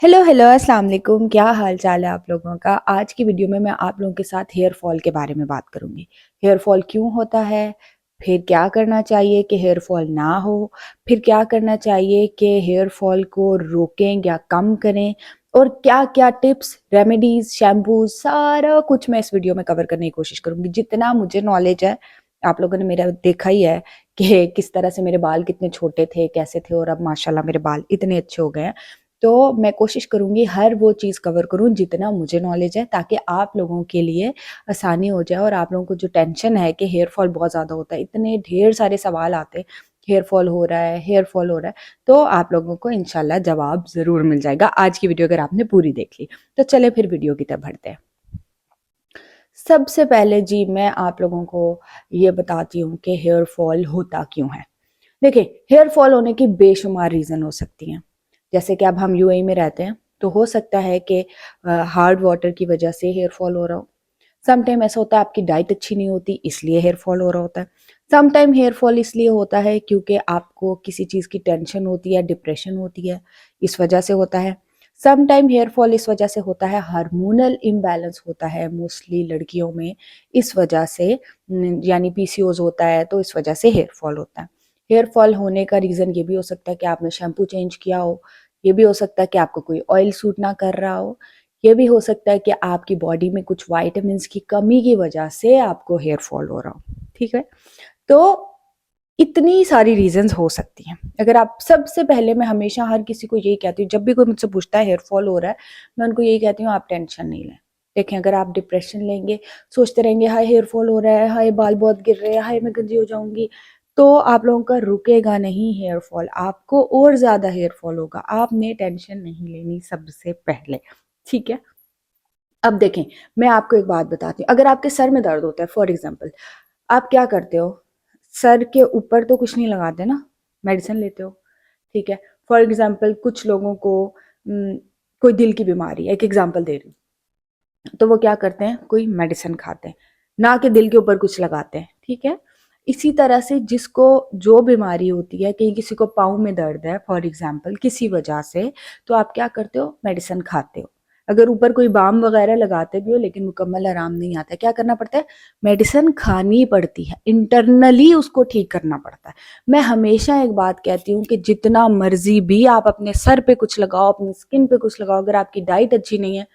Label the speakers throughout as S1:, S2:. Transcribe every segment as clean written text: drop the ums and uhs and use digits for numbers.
S1: Hello hello अस्सलाम वालेकुम। क्या हाल चाल है आप लोगों का। आज की वीडियो में मैं आप लोगों के साथ हेयर फॉल के बारे में बात करूंगी। हेयर फॉल क्यों होता है, फिर क्या करना चाहिए कि हेयर फॉल ना हो, फिर क्या करना चाहिए कि हेयर फॉल को रोकें या कम करें, और क्या क्या टिप्स, रेमेडीज, शैम्पूज, सारा कुछ मैं इस वीडियो में कवर करने की कोशिश करूंगी। जितना मुझे नॉलेज है, आप लोगों ने मेरा देखा ही है कि किस तरह से मेरे बाल कितने छोटे थे, कैसे थे, और अब माशाल्लाह मेरे बाल इतने अच्छे हो गए हैं। तो मैं कोशिश करूंगी हर वो चीज़ कवर करूं जितना मुझे नॉलेज है, ताकि आप लोगों के लिए आसानी हो जाए। और आप लोगों को जो टेंशन है कि हेयर फॉल बहुत ज़्यादा होता है, इतने ढेर सारे सवाल आते हैं, हेयर फॉल हो रहा है, हेयर फॉल हो रहा है, तो आप लोगों को इंशाल्लाह जवाब ज़रूर मिल जाएगा आज की वीडियो अगर आपने पूरी देख ली। तो चले फिर वीडियो की तरफ बढ़ते हैं। सबसे पहले जी मैं आप लोगों को ये बताती हूँ कि हेयर फॉल होता क्यों है। देखिए, हेयर फॉल होने की बेशुमार रीज़न हो सकती हैं। जैसे कि अब हम यूएई में रहते हैं, तो हो सकता है कि हार्ड वाटर की वजह से हेयर फॉल हो रहा हो। सम टाइम ऐसा होता है आपकी डाइट अच्छी नहीं होती, इसलिए हेयर फॉल हो रहा होता है। सम टाइम हेयर फॉल इसलिए होता है क्योंकि आपको किसी चीज़ की टेंशन होती है, डिप्रेशन होती है, इस वजह से होता है। सम टाइम हेयर फॉल इस वजह से होता है हार्मोनल इम्बैलेंस होता है मोस्टली लड़कियों में, इस वजह से यानी पीसीओज होता है, तो इस वजह से हेयर फॉल होता है। हेयर फॉल होने का रीज़न ये भी हो सकता है कि आपने शैम्पू चेंज किया हो, ये भी हो सकता है कि आपको कोई ऑयल सूट ना कर रहा हो, ये भी हो सकता है कि आपकी बॉडी में कुछ वाइटामिन्स की कमी की वजह से आपको हेयर फॉल हो रहा हो। ठीक है, तो इतनी सारी रीजंस हो सकती हैं। अगर आप, सबसे पहले मैं हमेशा हर किसी को यही कहती हूँ, जब भी कोई मुझसे पूछता है हेयर फॉल हो रहा है, मैं उनको यही कहती हूँ आप टेंशन नहीं लें। देखें, अगर आप डिप्रेशन लेंगे, सोचते रहेंगे हाय हेयर फॉल हो रहा है, हाय बाल बहुत गिर रहे हैं, हाय मैं गंजी हो जाऊंगी, तो आप लोगों का रुकेगा नहीं हेयर फॉल, आपको और ज्यादा हेयर फॉल होगा। आपने टेंशन नहीं लेनी सबसे पहले। ठीक है, अब देखें, मैं आपको एक बात बताती हूँ। अगर आपके सर में दर्द होता है, फॉर एग्जाम्पल, आप क्या करते हो, सर के ऊपर तो कुछ नहीं लगाते ना, मेडिसिन लेते हो। ठीक है, फॉर एग्जाम्पल कुछ लोगों को कोई दिल की बीमारी है, एक एग्जाम्पल दे रही हूँ, तो वो क्या करते हैं, कोई मेडिसिन खाते हैं, ना कि दिल के ऊपर कुछ लगाते हैं। ठीक है, इसी तरह से जिसको जो बीमारी होती है, कहीं किसी को पाँव में दर्द है फॉर एग्जाम्पल किसी वजह से, तो आप क्या करते हो, मेडिसिन खाते हो। अगर ऊपर कोई बाम वगैरह लगाते भी हो लेकिन मुकम्मल आराम नहीं आता, क्या करना पड़ता है, मेडिसिन खानी पड़ती है, इंटरनली उसको ठीक करना पड़ता है। मैं हमेशा एक बात कहती हूँ कि जितना मर्जी भी आप अपने सर पे कुछ लगाओ, अपनी स्किन पे कुछ लगाओ, अगर आपकी डाइट अच्छी नहीं है,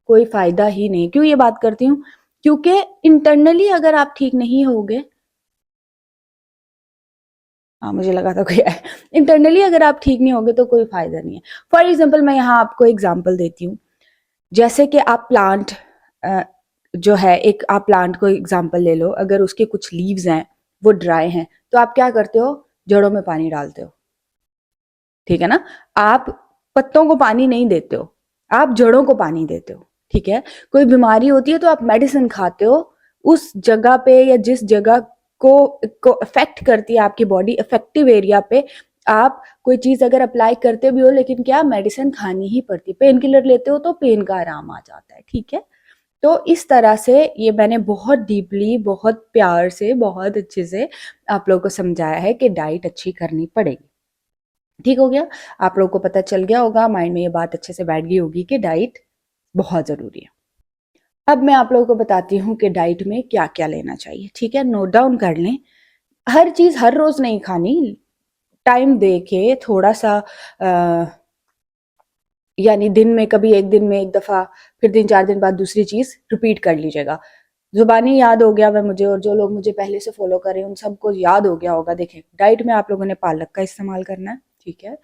S1: कोई फायदा ही नहीं। क्यों ये बात करती हूँ, क्योंकि इंटरनली अगर आप ठीक नहीं होगे, हाँ मुझे लगा था कोई है, इंटरनली अगर आप ठीक नहीं होगे तो कोई फायदा नहीं है। फॉर एग्जाम्पल मैं यहाँ आपको एग्जाम्पल देती हूँ। जैसे कि आप प्लांट, जो है, एक आप प्लांट को एग्जाम्पल ले लो, अगर उसके कुछ लीव्स हैं वो ड्राई हैं, तो आप क्या करते हो, जड़ों में पानी डालते हो। ठीक है ना, आप पत्तों को पानी नहीं देते हो, आप जड़ों को पानी देते हो। ठीक है, कोई बीमारी होती है तो आप मेडिसिन खाते हो, उस जगह पे या जिस जगह को अफेक्ट करती है आपकी बॉडी, इफेक्टिव एरिया पे आप कोई चीज अगर अप्लाई करते भी हो, लेकिन क्या, मेडिसिन खानी ही पड़ती। पेन किलर लेते हो तो पेन का आराम आ जाता है। ठीक है, तो इस तरह से ये मैंने बहुत डीपली, बहुत प्यार से, बहुत अच्छे से आप लोगों को समझाया है कि डाइट अच्छी करनी पड़ेगी। ठीक हो गया, आप लोगों को पता चल गया होगा, माइंड में ये बात अच्छे से बैठ गई होगी कि डाइट बहुत जरूरी है। अब मैं आप लोगों को बताती हूँ कि डाइट में क्या क्या लेना चाहिए। ठीक है, नोट डाउन कर लें। हर चीज हर रोज नहीं खानी, टाइम दे के थोड़ा सा, यानी दिन में कभी एक दिन में एक दफा, फिर 3-4 दिन बाद दूसरी चीज रिपीट कर लीजिएगा। जुबानी याद हो गया वह मुझे, और जो लोग मुझे पहले से फॉलो कर रहे हैं उन सबको याद हो गया होगा। देखें, डाइट में आप लोगों ने पालक का इस्तेमाल करना है। ठीक है,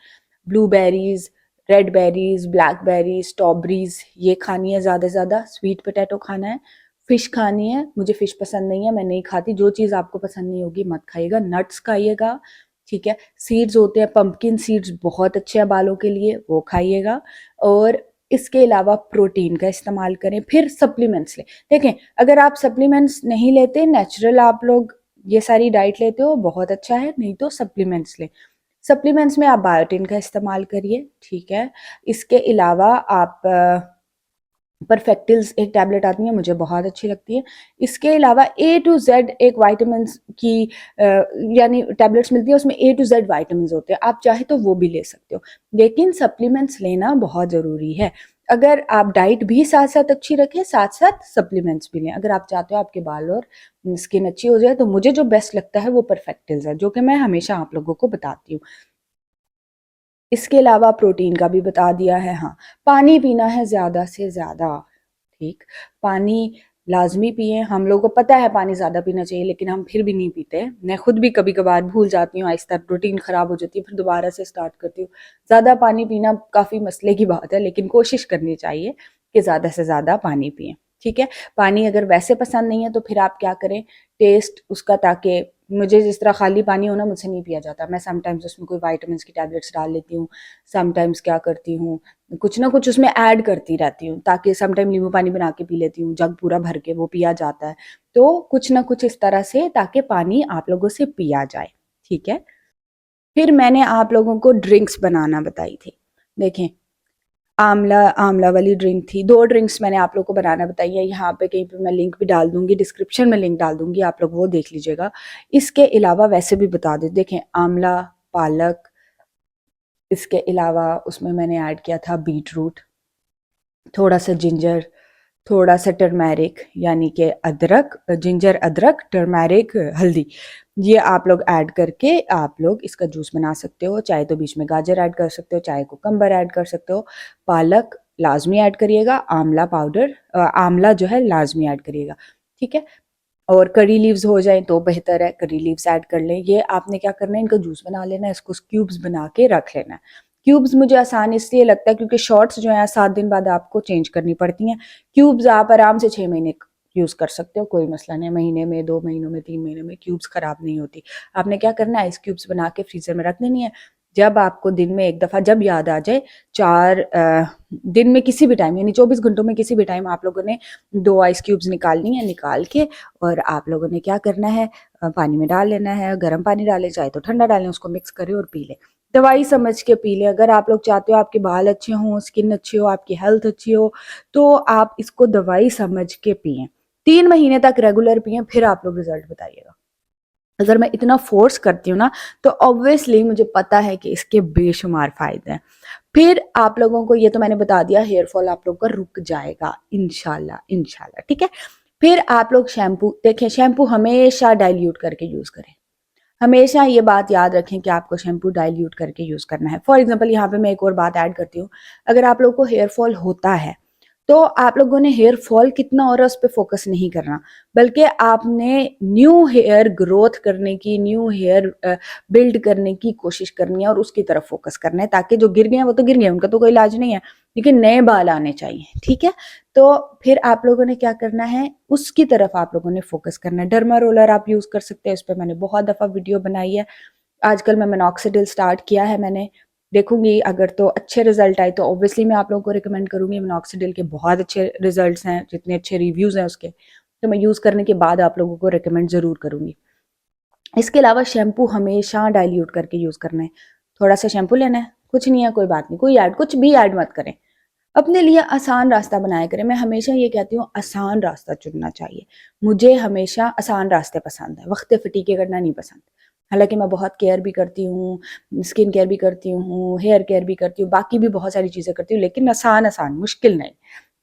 S1: blueberries, red berries, blackberries, strawberries, ये खानी है ज़्यादा से ज़्यादा। स्वीट पोटैटो खाना है, फिश खानी है, मुझे फिश पसंद नहीं है, मैं नहीं खाती। जो चीज़ आपको पसंद नहीं होगी मत खाइएगा। नट्स खाइएगा। ठीक है, सीड्स होते हैं, पंपकिन सीड्स बहुत अच्छे हैं बालों के लिए, वो खाइएगा। और इसके अलावा प्रोटीन का इस्तेमाल करें। फिर सप्लीमेंट्स लें। देखें, अगर आप सप्लीमेंट्स नहीं लेते, नेचुरल आप लोग ये सारी डाइट लेते हो, बहुत अच्छा है, नहीं तो सप्लीमेंट्स लें। सप्लीमेंट्स में आप बायोटिन का इस्तेमाल करिए। ठीक है, इसके अलावा आप परफेक्टिल्स एक टैबलेट आती है, मुझे बहुत अच्छी लगती है। इसके अलावा ए टू जेड एक वाइटामिन की यानी टैबलेट्स मिलती है, उसमें ए टू जेड वाइटामिन होते हैं, आप चाहे तो वो भी ले सकते हो। लेकिन सप्लीमेंट्स लेना बहुत ज़रूरी है। अगर आप डाइट भी साथ साथ अच्छी रखें, साथ साथ सप्लीमेंट्स भी लें। अगर आप चाहते हो आपके बाल और स्किन अच्छी हो जाए, तो मुझे जो बेस्ट लगता है वो परफेक्टिल्स है, जो कि मैं हमेशा आप लोगों को बताती हूँ। इसके अलावा प्रोटीन का भी बता दिया है। हाँ, पानी पीना है ज़्यादा से ज़्यादा, ठीक, पानी लाजमी पिए। हम लोग को पता है पानी ज़्यादा पीना चाहिए, लेकिन हम फिर भी नहीं पीते। मैं खुद भी कभी कभार भूल जाती हूँ, आहिस्ता रूटीन ख़राब हो जाती है, फिर दोबारा से स्टार्ट करती हूँ। ज़्यादा पानी पीना काफ़ी मसले की बात है, लेकिन कोशिश करनी चाहिए कि ज़्यादा से ज़्यादा पानी पिए, ठीक है। पानी अगर वैसे पसंद नहीं है तो फिर आप क्या करें, टेस्ट उसका, ताकि मुझे जिस तरह खाली पानी हो ना, मुझसे नहीं पिया जाता। मैं समटाइम्स उसमें कोई विटामिन्स की टैबलेट्स डाल लेती हूँ, समटाइम्स क्या करती हूँ, कुछ ना कुछ उसमें ऐड करती रहती हूँ, ताकि समटाइम नींबू पानी बना के पी लेती हूँ, जग पूरा भर के वो पिया जाता है। तो कुछ ना कुछ इस तरह से, ताकि पानी आप लोगों से पिया जाए, ठीक है। फिर मैंने आप लोगों को ड्रिंक्स बनाना बताई थी। देखें, आंवला आंवला वाली ड्रिंक थी। 2 ड्रिंक्स मैंने आप लोग को बनाना बताई है। यहाँ पे कहीं पे मैं लिंक भी डाल दूँगी, डिस्क्रिप्शन में लिंक डाल दूँगी, आप लोग वो देख लीजिएगा। इसके अलावा वैसे भी बता दें, देखें, आंवला, पालक, इसके अलावा उसमें मैंने ऐड किया था बीटरूट, थोड़ा सा जिंजर, थोड़ा सा टर्मेरिक यानी कि अदरक, जिंजर, अदरक, टर्मेरिक, हल्दी। ये आप लोग ऐड करके आप लोग इसका जूस बना सकते हो। चाहे तो बीच में गाजर ऐड कर सकते हो, चाहे कुकम्बर ऐड कर सकते हो। पालक लाजमी ऐड करिएगा, आंवला पाउडर, आंवला जो है लाजमी ऐड करिएगा, ठीक है। और करी लीव्स हो जाए तो बेहतर है, करी लीव्स ऐड कर लें। ये आपने क्या करना है, इनका जूस बना लेना है, इसको क्यूब्स बना के रख लेना है। क्यूब्स मुझे आसान इसलिए लगता है क्योंकि शॉर्ट्स जो है 7 दिन बाद आपको चेंज करनी पड़ती हैं। क्यूब्स आप आराम से 6 महीने यूज़ कर सकते हो, कोई मसला नहीं। महीने में, 2 महीनों में, 3 महीने में क्यूब्स खराब नहीं होती। आपने क्या करना है, आइस क्यूब्स बना के फ्रीजर में रख देनी है। जब आपको दिन में एक दफ़ा जब याद आ जाए, 4 दिन में किसी भी टाइम, यानी 24 घंटों में किसी भी टाइम आप लोगों ने 2 आइस क्यूब्स निकालनी है। निकाल के और आप लोगों ने क्या करना है, पानी में डाल लेना है। गर्म पानी डालें, चाहे तो ठंडा डालें, उसको मिक्स करें और पी लें। दवाई समझ के पी लें। अगर आप लोग चाहते हो आपके बाल अच्छे हों, स्किन अच्छी हो, आपकी हेल्थ अच्छी हो, तो आप इसको दवाई समझ के पिएं। 3 महीने तक रेगुलर पिएं, फिर आप लोग रिजल्ट बताइएगा। अगर मैं इतना फोर्स करती हूँ ना, तो ऑब्वियसली मुझे पता है कि इसके बेशुमार फायदे हैं। फिर आप लोगों को ये तो मैंने बता दिया, हेयर फॉल आप लोगों का रुक जाएगा इंशाल्लाह, इंशाल्लाह, ठीक है। फिर आप लोग शैम्पू देखें, शैम्पू हमेशा डाइल्यूट करके यूज़ करें। हमेशा ये बात याद रखें कि आपको शैम्पू डाइल्यूट करके यूज़ करना है। फॉर एग्जांपल यहाँ पे मैं एक और बात ऐड करती हूँ। अगर आप लोगों को हेयर फॉल होता है, तो आप लोगों ने हेयर फॉल कितना हो रहा है उस पे फोकस नहीं करना, बल्कि आपने न्यू हेयर ग्रोथ करने की, न्यू हेयर बिल्ड करने की कोशिश करनी है और उसकी तरफ फोकस करना है, ताकि जो गिर गए हैं वो तो गिर गए, उनका तो कोई इलाज नहीं है, लेकिन नए बाल आने चाहिए, ठीक है। तो फिर आप लोगों ने क्या करना है, उसकी तरफ आप लोगों ने फोकस करना है। डर्मा रोलर आप यूज़ कर सकते हैं, इस पर मैंने बहुत दफ़ा वीडियो बनाई है। आजकल मैं मिनॉक्सिडिल स्टार्ट किया है मैंने, देखूंगी अगर तो अच्छे रिजल्ट आए तो ऑब्वियसली मैं आप लोगों को रिकमेंड करूंगी। मिनॉक्सिडिल के बहुत अच्छे रिजल्ट्स हैं, जितने अच्छे रिव्यूज़ हैं उसके, तो मैं यूज़ करने के बाद आप लोगों को रिकमेंड ज़रूर करूंगी। इसके अलावा शैम्पू हमेशा डाइल्यूट करके यूज़ करना है। थोड़ा सा शैम्पू लेना है, कुछ नहीं है, कोई बात नहीं, कोई ऐड, कुछ भी ऐड मत करें। अपने लिए आसान रास्ता बनाया करें। मैं हमेशा ये कहती हूँ, आसान रास्ता चुनना चाहिए। मुझे हमेशा आसान रास्ते पसंद है, वक्त फटीके करना नहीं पसंद। हालांकि मैं बहुत केयर भी करती हूँ, स्किन केयर भी करती हूँ, हेयर केयर भी करती हूँ, बाकी भी बहुत सारी चीज़ें करती हूँ, लेकिन आसान आसान, मुश्किल नहीं,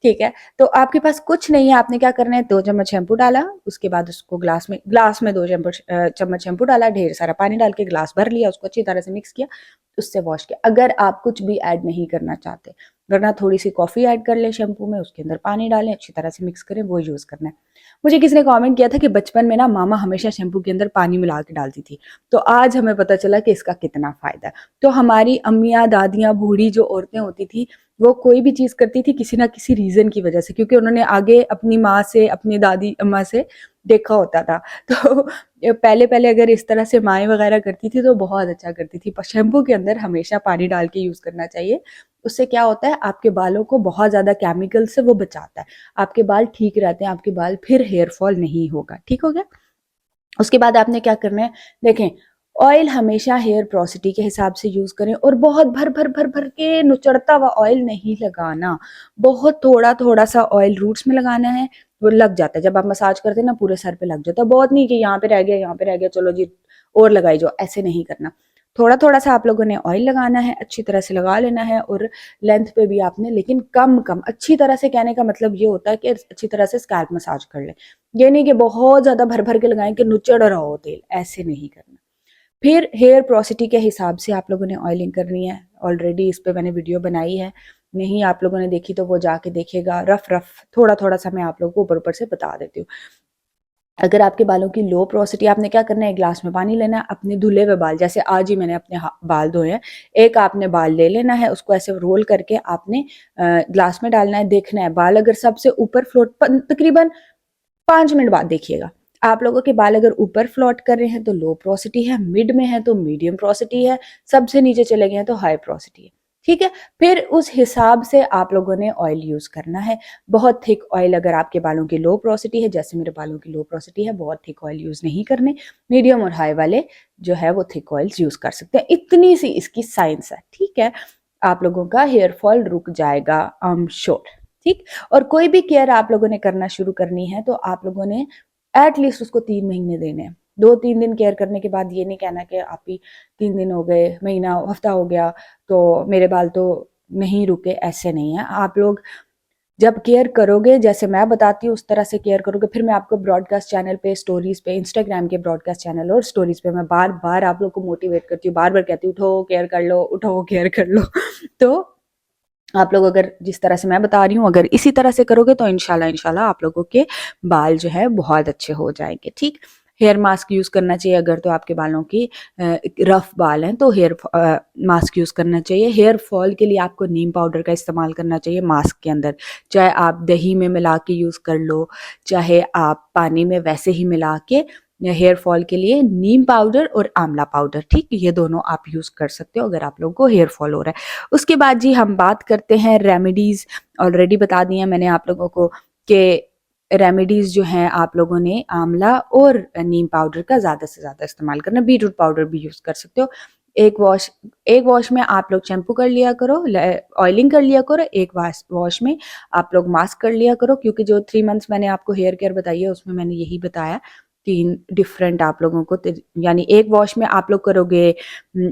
S1: ठीक है। तो आपके पास कुछ नहीं है, आपने क्या करना है, 2 चम्मच शैम्पू डाला, उसके बाद उसको ग्लास में 2 चम्मच शैम्पू डाला, ढेर सारा पानी डाल के ग्लास भर लिया, उसको अच्छी तरह से मिक्स किया, उससे वॉश किया। अगर आप कुछ भी ऐड नहीं करना चाहते, वरना थोड़ी सी कॉफ़ी ऐड कर लें शैम्पू में, उसके अंदर पानी डालें, अच्छी तरह से मिक्स करें, वो यूज़ करना है। मुझे किसी ने कमेंट किया था कि बचपन में ना मामा हमेशा शैम्पू के अंदर पानी मिला के डालती थी, तो आज हमें पता चला कि इसका कितना फ़ायदा है। तो हमारी अम्मियाँ, दादियाँ, बूढ़ी जो औरतें होती थी, वो कोई भी चीज़ करती थी किसी ना किसी रीज़न की वजह से, क्योंकि उन्होंने आगे अपनी माँ से, अपनी दादी अम्मा से देखा होता था। तो पहले पहले अगर इस तरह से माएँ वगैरह करती थी तो बहुत अच्छा करती थी। पर शैम्पू के अंदर हमेशा पानी डाल के यूज़ करना चाहिए। उससे क्या होता है, आपके बालों को बहुत ज़्यादा केमिकल से वो बचाता है, आपके बाल ठीक रहते हैं, आपके बाल फिर हेयर फॉल नहीं होगा, ठीक हो गया। उसके बाद आपने क्या करना है, देखें, ऑयल हमेशा हेयर पोरोसिटी के हिसाब से यूज़ करें और बहुत भर भर भर भर के नुचड़ता हुआ ऑयल नहीं लगाना, बहुत थोड़ा थोड़ा सा ऑयल रूट्स में लगाना है, वो लग जाता है जब आप मसाज करते हैं ना पूरे सर पे लग जाता है, बहुत नहीं कि यहाँ पे रह गया यहाँ पे रह गया चलो जी और लगाई जाओ, ऐसे नहीं करना। थोड़ा थोड़ा सा आप लोगों ने ऑयल लगाना है, अच्छी तरह से लगा लेना है और लेंथ पे भी आपने, लेकिन कम कम, अच्छी तरह से कहने का मतलब ये होता है कि अच्छी तरह से स्कैल्प मसाज कर ले, ये नहीं कि बहुत ज्यादा भर भर के लगाएं कि नुचड़ रहा हो तेल, ऐसे नहीं करना। फिर हेयर पोरोसिटी के हिसाब से आप लोगों ने ऑयलिंग करनी है, ऑलरेडी इस पे मैंने वीडियो बनाई है, नहीं आप लोगों ने देखी तो वो जाके देखेगा, रफ रफ थोड़ा थोड़ा सा मैं आप लोगों को ऊपर ऊपर से बता देती हूँ। अगर आपके बालों की लो पोरोसिटी, आपने क्या करना है, एक ग्लास में पानी लेना है, अपने धुले हुए बाल, जैसे आज ही मैंने अपने बाल धोए हैं, एक आपने बाल ले लेना है, उसको ऐसे रोल करके आपने ग्लास में डालना है, देखना है बाल अगर सबसे ऊपर फ्लोट, तकरीबन 5 मिनट बाद देखिएगा, आप लोगों के बाल अगर ऊपर फ्लोट कर रहे हैं तो लो पोरोसिटी है, मिड में है तो मीडियम पोरोसिटी है, सबसे नीचे चले गए हैं तो हाई पोरोसिटी है। ठीक है, फिर उस हिसाब से आप लोगों ने ऑयल यूज करना है। बहुत थिक ऑयल अगर आपके बालों की लो पोरोसिटी है, जैसे मेरे बालों की लो पोरोसिटी है, बहुत थिक ऑयल यूज नहीं करने, मीडियम और हाई वाले जो है वो थिक ऑयल्स यूज कर सकते हैं। इतनी सी इसकी साइंस है, ठीक है, आप लोगों का हेयर फॉल रुक जाएगा, आई एम श्योर। ठीक, और कोई भी केयर आप लोगों ने करना शुरू करनी है तो आप लोगों ने एटलीस्ट उसको 3 महीने देने हैं। 2-3 दिन केयर करने के बाद ये नहीं कहना कि आप ही 3 दिन हो गए, महीना हफ्ता हो गया तो मेरे बाल तो नहीं रुके, ऐसे नहीं है। आप लोग जब केयर करोगे, जैसे मैं बताती हूँ उस तरह से केयर करोगे, फिर मैं आपको ब्रॉडकास्ट चैनल पे, स्टोरीज पे, इंस्टाग्राम के ब्रॉडकास्ट चैनल और स्टोरीज पे मैं बार बार आप लोग को मोटिवेट करती हूँ, बार बार कहती हूँ उठो केयर कर लो, उठो केयर कर लो। तो आप लोग अगर जिस तरह से मैं बता रही हूँ अगर इसी तरह से करोगे तो इंशाल्लाह इंशाल्लाह आप लोगों के बाल जो है बहुत अच्छे हो जाएंगे। ठीक, हेयर मास्क यूज करना चाहिए, अगर तो आपके बालों की रफ बाल हैं तो हेयर मास्क यूज करना चाहिए। हेयर फॉल के लिए आपको नीम पाउडर का इस्तेमाल करना चाहिए मास्क के अंदर, चाहे आप दही में मिला के यूज कर लो, चाहे आप पानी में वैसे ही मिला के, हेयर फॉल के लिए नीम पाउडर और आंवला पाउडर, ठीक, ये दोनों आप यूज कर सकते हो अगर आप लोगों को हेयर फॉल हो रहा है। उसके बाद जी हम बात करते हैं रेमेडीज, ऑलरेडी बता दी है मैंने आप लोगों को कि रेमेडीज जो हैं आप लोगों ने आंवला और नीम पाउडर का ज्यादा से ज्यादा इस्तेमाल करना, बीटरूट पाउडर भी यूज कर सकते हो। एक वॉश में आप लोग शैम्पू कर लिया करो, ऑयलिंग कर लिया करो, एक वॉश में आप लोग मास्क कर लिया करो, क्योंकि जो 3 मंथ्स मैंने आपको हेयर केयर बताई है उसमें मैंने यही बताया, 3 डिफरेंट आप लोगों को, यानी एक वॉश में आप लोग करोगे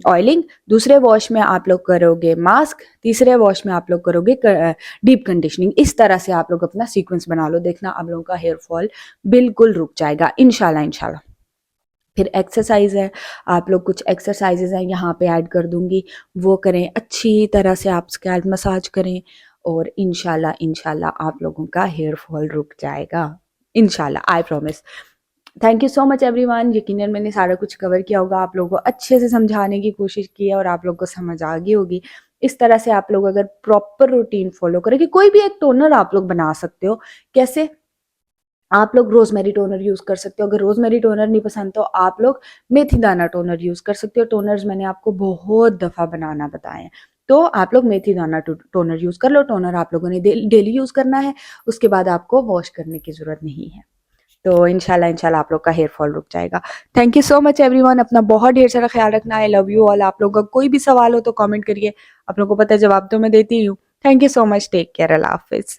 S1: ऑयलिंग, दूसरे वॉश में आप लोग करोगे मास्क, तीसरे वॉश में आप लोग करोगे डीप कंडीशनिंग। इस तरह से आप लोग अपना सीक्वेंस बना लो, देखना आप लोगों का हेयर फॉल बिल्कुल रुक जाएगा इंशाल्लाह इंशाल्लाह। फिर एक्सरसाइज है, आप लोग कुछ एक्सरसाइजेज हैं यहाँ पे ऐड कर दूंगी, वो करें, अच्छी तरह से आप स्कैल्प मसाज करें और इंशाल्लाह इंशाल्लाह आप लोगों का हेयर फॉल रुक जाएगा इंशाल्लाह, I promise. Thank you so much everyone, यकीनन मैंने सारा कुछ कवर किया होगा, आप लोगों को अच्छे से समझाने की कोशिश की है और आप लोग को समझ आ गई होगी। इस तरह से आप लोग अगर प्रॉपर रूटीन फॉलो करेंगे, कोई भी एक टोनर आप लोग बना सकते हो। कैसे? आप लोग रोजमेरी टोनर यूज कर सकते हो, अगर रोजमेरी टोनर नहीं पसंद तो आप लोग मेथी दाना टोनर यूज कर सकते हो। टोनर्स मैंने आपको बहुत दफा बनाना बताए हैं, तो आप लोग मेथी दाना टोनर यूज कर लो। टोनर आप लोगों ने डेली यूज करना है, उसके बाद आपको वॉश करने की जरूरत नहीं है। तो इंशाल्लाह इंशाल्लाह आप लोग का हेयर फॉल रुक जाएगा। Thank you so much everyone, अपना बहुत ढेर सारा ख्याल रखना। I love you all. आप लोगों का कोई भी सवाल हो तो कमेंट करिए, आप लोगों को पता है जवाब तो मैं देती हूँ। Thank you so much, take care, अल्लाह हाफिज।